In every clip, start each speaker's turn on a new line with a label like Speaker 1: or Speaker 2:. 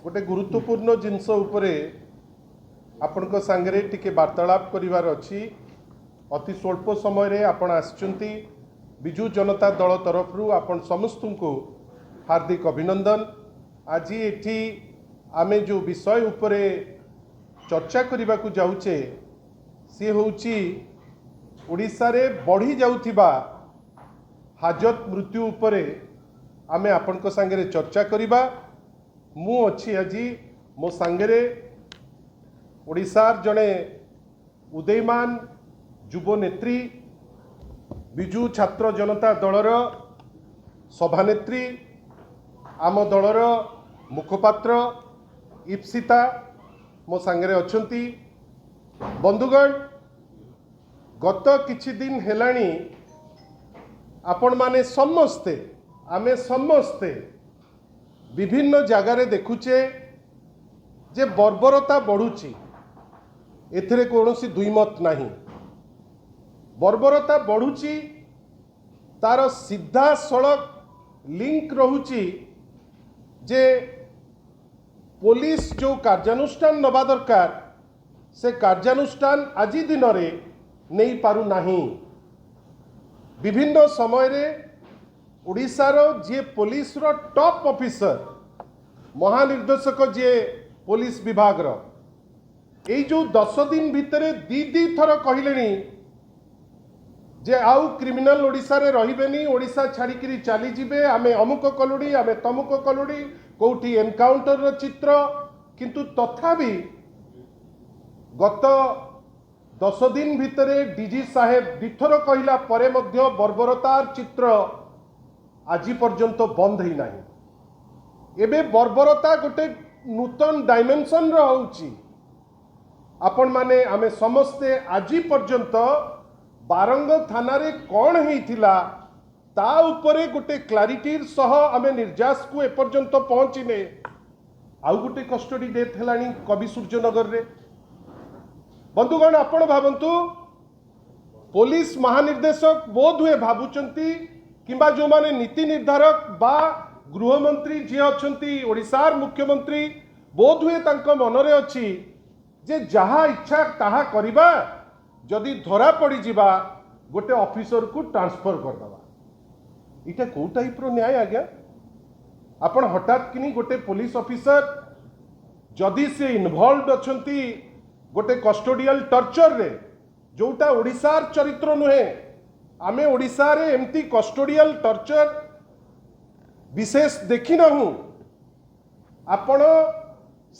Speaker 1: गोटे गुरुत्वपूर्ण जिनस उपरे आपण सांगे टिके वार्तालाप करिवार अछि। अति स्वल्प समय रे आपण आछंती बिजु जनता दल तरफ आपण समस्त को हार्दिक अभिनंदन। आज एठी आमे जो विषय उपरे चर्चा करने को जाऊे सी होची ओडिशा रे बढ़ी जाउथिबा हाजत मृत्यु उपरे आमे आपण सांगे चर्चा करिबा। मु अच्छी आज मो सांगे ओडिशार जड़े उदयमान युव नेत्री बिजु छात्र जनता दलर सभानेत्री आम दलर मुखपात्र इप्सिता मो सांगे अच्छी। बंधुगण गत किछि दिन हेलानी आपण माने समस्ते आमे समस्ते विभिन्न जगार देखुचे जे बर्बरता बढ़ुची एथिरे कौनसी दुईमत नहीं। बर्बरता बढ़ुची तार सीधा सड़क लिंक रहुची जे पुलिस जो कार्यानुष्ठान नबा दरकार से कार्यानुष्ठान आजी दिन रे नहीं पारु नहीं। विभिन्न समय रे ओडिशार जे पुलिस रो टॉप ऑफिसर महानिर्देशक जे पुलिस विभाग रो ए जो 10 दिन भितरे दी थर कहले जे आउ क्रिमिनल ओडिशा रे रहिबेनी, ओडिशा छाड़िकी चली जिबे, आमे अमुक कलुड़ी आमे तमुक कलुड़ी कोठी एनकाउंटर रो चित्र। किंतु तथापि गत 10 दिन भितरे डीजी साहेब दिथर कहला परे मध्य बर्बरतार चित्र आज पर्यंत बंद ही नहीं। एबे बर्बरता गोटे नूतन डायमेंशन होउची। आपण माने आमे समस्ते आज पर्यंत बारंग थाना रे कौन होइथिला ता उपरे गोटे क्लारिटी सह आमे निर्जास को एपर्यंत पहुँचीने। आउ गोटे कस्टडी डेथ हेलानी कवि सूर्यनगर रे। बंधुगण आपण भावंतु पुलिस महानिर्देशक बोध हुए भावुचंती किंबा जो माने नीति निर्धारक बा गृहमंत्री जी अच्छी ओडिशार मुख्यमंत्री बोध हुए तांको मनरे अच्छी जे जहा इच्छा ताहा करिबा, जदि धरा पड़ी जिबा गोटे ऑफिसर को ट्रांसफर करदबा। इटा को टाइप रो न्याय आज्ञा? आपण हठात किनी गोटे पुलिस ऑफिसर जदि से इन्वॉल्व अच्छंती गोटे कस्टोडियल टर्चर रे जोटा ओडिशार चरित्र नुहे। आमे ओडिशा रे एमती कस्टोडियल टर्चर विशेष देखी नहु। आपण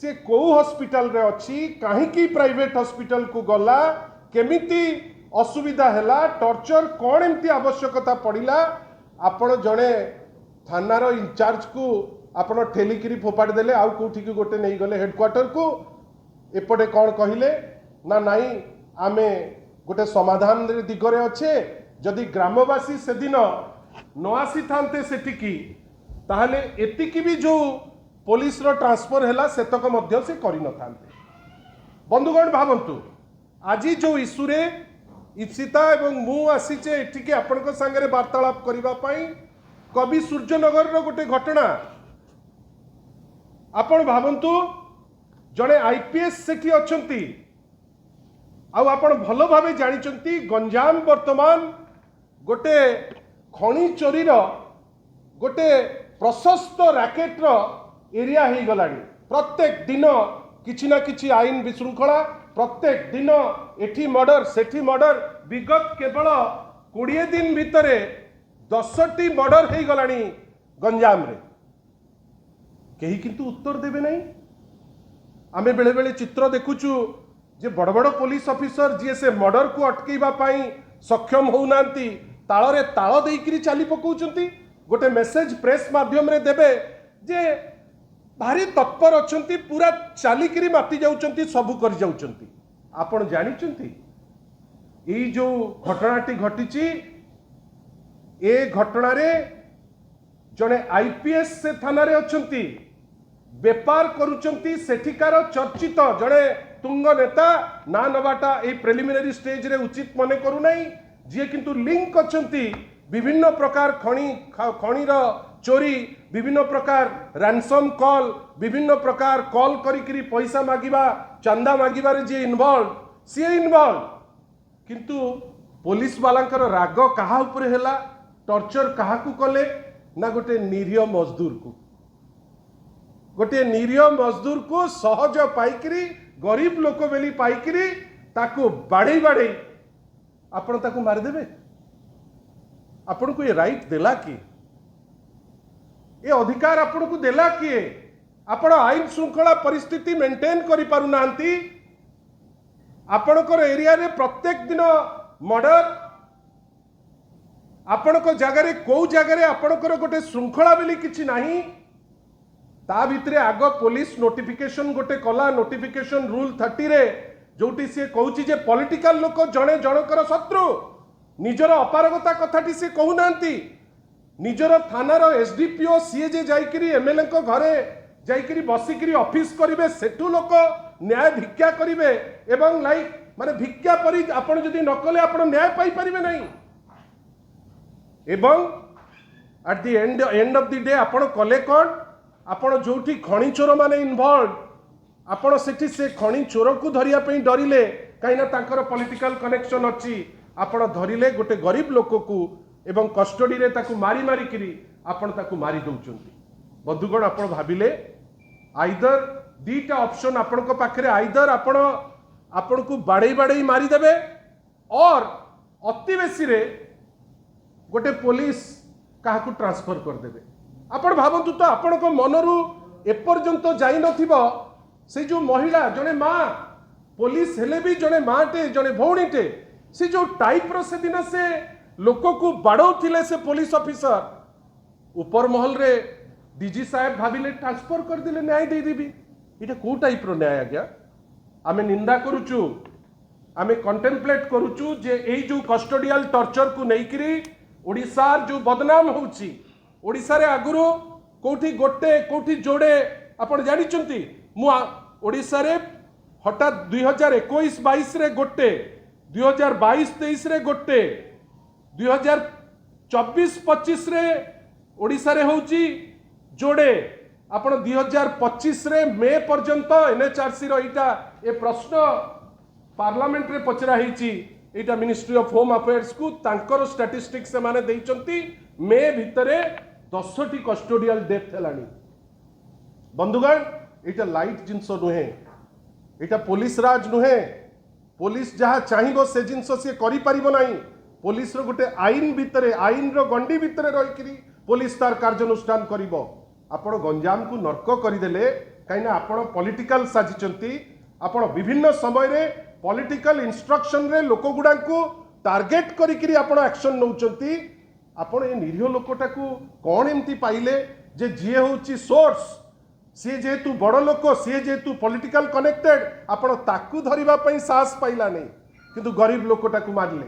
Speaker 1: से को हॉस्पिटल रे अच्छी कहीं प्राइवेट हॉस्पिटल को गला केमिति असुविधा हैला टर्चर कौन एमती आवश्यकता पड़िला आपण जड़े थानार इंचार्ज को आपण ठेलिकी फोपाड़ी देले आउ कोठी की गोटे नहीं गले हेडक्वार्टर को एपटे कौन कहले ना नहीं आमे गोटे समाधान दिगरे अच्छे। जदि ग्रामवासी से दिन न आसी थांते सेटिकी ताहले एतिकी भी जो पुलिस रो ट्रांसफर हैला सेतक मध्य से करि न थांते। बंधुगण भावंतु आज जो इश्यू रे इप्सिता एवं मु आसीचे एटिके आपनक संगे वार्तालाप करिबा पई कवि सूर्यनगर रो गोटे घटना आपण भावंतु जड़े आईपीएस सेठी अच्छंती आउ आपण भलो भावे जानिचंती गंजाम वर्तमान गोटे खणी चोरी रो गोटे प्रशस्त रैकेट रो एरिया ही गलानी। प्रत्येक दिन किछि ना किछि आईन विशृंखला, प्रत्येक दिन एठी मर्डर सेठी मर्डर। विगत केवल 20 दिन भितरे 10टी मर्डर ही गलानी गंजाम रे। केही किंतु उत्तर देबे नहीं। आमे बेले बेले चित्र देखुचु जे बड़ बड़ पुलिस ऑफिसर जी से मर्डर को अटकेबा पाई सक्षम होउनांती ताଳରେ ताଳ देइकरी चाली पकाउचंती। गोटे मेसेज प्रेस माध्यम रे देबे जे भारी तत्पर अच्छंती, पूरा चालिकरी माति जाउचंती, सबु कर जाउचंती। आपण जानिचंती एई जो घटनाटी घटिची ए घटना रे जने आईपीएस से थाना रे अच्छंती बेपार करुचंती सेठिकार चर्चित जड़े तुंग नेता ना नवाटा ए प्रिलिमिनरी स्टेज रे उचित मने करू नहीं। जी किंतु लिंक अच्छंती विभिन्न प्रकार खणीर चोरी विभिन्न प्रकार रैनसम कॉल विभिन्न प्रकार कॉल करी पैसा मागिबा चंदा मागिबारे जे इन्वॉल्व सी इन्वॉल्व किंतु पुलिस वालांकर राग कहा उपरे हैला टॉर्चर कहा को कले ना गोटे निरीह मजदूर को सहज पाइकरी गरीब लोक बेली पाइकरी ताको बाड़े बाड़े आपण ताको मार देबे आपण को ये राइट देला कि ये अधिकार आपण को देला कि आपण आईन श्रृंखला परिस्थिति मेंटेन करि पारु नांती आपणकर एरिया रे प्रत्येक दिन मर्डर आपणक जगार कौ जगार आपणकर गोटे श्रृंखला बेली किछि नाही ता भितरे आग पुलिस नोटिफिकेशन गोटे कला नोटिफिकेशन रूल 30 रे जोटी से कहूची जे पॉलिटिकल लोक जणे जनकर शत्रु निजर अपारगता कथाटी से कहू नांती निजर थानार एसडीपीओ सीए जे जाइकरी एमएलए को घरे जाइकरी बसिकरी ऑफिस करिवे सेठू लोक न्याय भिक्षा करिवे एवं लाइक माने भिक्षा परि आपण जदी न कले आपण न्याय पाई परिबे नहीं एवं at the end of the day आपण कले कोन आपण जोठी खणी चोर माने इन्वॉल्व आपण सेठी से खणी चोर को धरिया पई डरिले काइना तांकर पॉलिटिकल कनेक्शन अछि आपण धरिले गोटे गरीब लोक को एवं कस्टडी रे ताकू मारी मारी करी आपण ताकू मारी दउचंती बंधुगण आपण भाबिले आइदर दीटा ऑप्शन आपण को पाखरे आइदर आपण को बाड़े बाड़े मारी देबे और अति बेसी रे गोटे पुलिस काहा को ट्रांसफर कर देबे आपण भाबंतु तो आपण को मनरु एपर्यंत जाई नथिबो से जो महिला जने माँ पुलिस हेले भी जने माटे जने भौणीटे से जो टाइप रो से दिन से लोक को बाड़ौथिले से पुलिस ऑफिसर ऊपर महल रे डीजी साहेब भाविले ट्रांसफर कर दिले न्याय दे देबी इटा को टाइप रो न्याय आज्ञा आमे निंदा करूचु आमे कंटेम्पलेट करूचु जे एई जो कस्टोडियल टॉर्चर को नेइकरी ओडिसार जो बदनाम होउची ओडिसा रे आगुरु कोठी गोटे कोठी जोड़े आपण जानि चंती मु ओडिसा रे हठात 2021-22 रे गोटे 2022-23 रे गोटे 2024-25 रे ओडिसा रे होउची जोड़े आपण 2025 रे मे पर्यंत एनएचआरसी रो इटा ए प्रश्न पार्लियामेंट रे पचरा हिची इटा मिनिस्ट्री ऑफ होम अफेयर्स को तांकर स्टैटिस्टिक्स से माने देइचंती मे भितरे 10टी कस्टोडियल डेथ हेलानी बंधुगण इटा लाइट जिनस नुहे इटा पुलिस राज नुहे पुलिस जहाँ चाहिए से जिनस सी करि परिबो नाही पुलिस रो गोटे आईन भितरे आईन रो गंडी भितरे रहिकरी पुलिस तार कार्यानुष्ठान करिवो आपण गंजाम को नर्क करदेले कहीं आपण पॉलिटिकल साजिचंती आपण विभिन्न समय रे पॉलिटिकल इंस्ट्रक्शन रे लोक गुडा को टार्गेट करिकरी आपण एक्शन नउचंती आपण ए निरीह लोकटा को कौन एमती पाइले जे जी होची सोर्स सी जेहेतु बड़ लोक सी जेहेतु पॉलिटिकल कनेक्टेड आपण ताकू धरिबा पई साहस पाइला नहीं किंतु गरीब लोकटा को मारले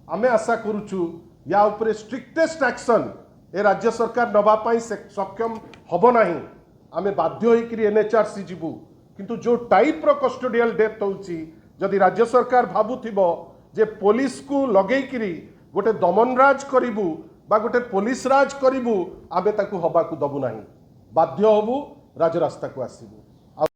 Speaker 1: आमे आशा करूचु या उपरे स्ट्रिक्टेस्ट एक्शन ए राज्य सरकार नबा पई सक्षम हबो नाही आमे बाध्य होइकरी एनएचआरसी जीवु किंतु जो टाइप रो कस्टोडियल डेथ होउची जदि राज्य सरकार भाबुथिबो जे पुलिस को लगेइकरी गोटे दमनराज करिबु बा गोटे पुलिस राज करिबु आबे ताकू हबा को दबु नाही बाध्य हबु राजरास्ता को आसीबु।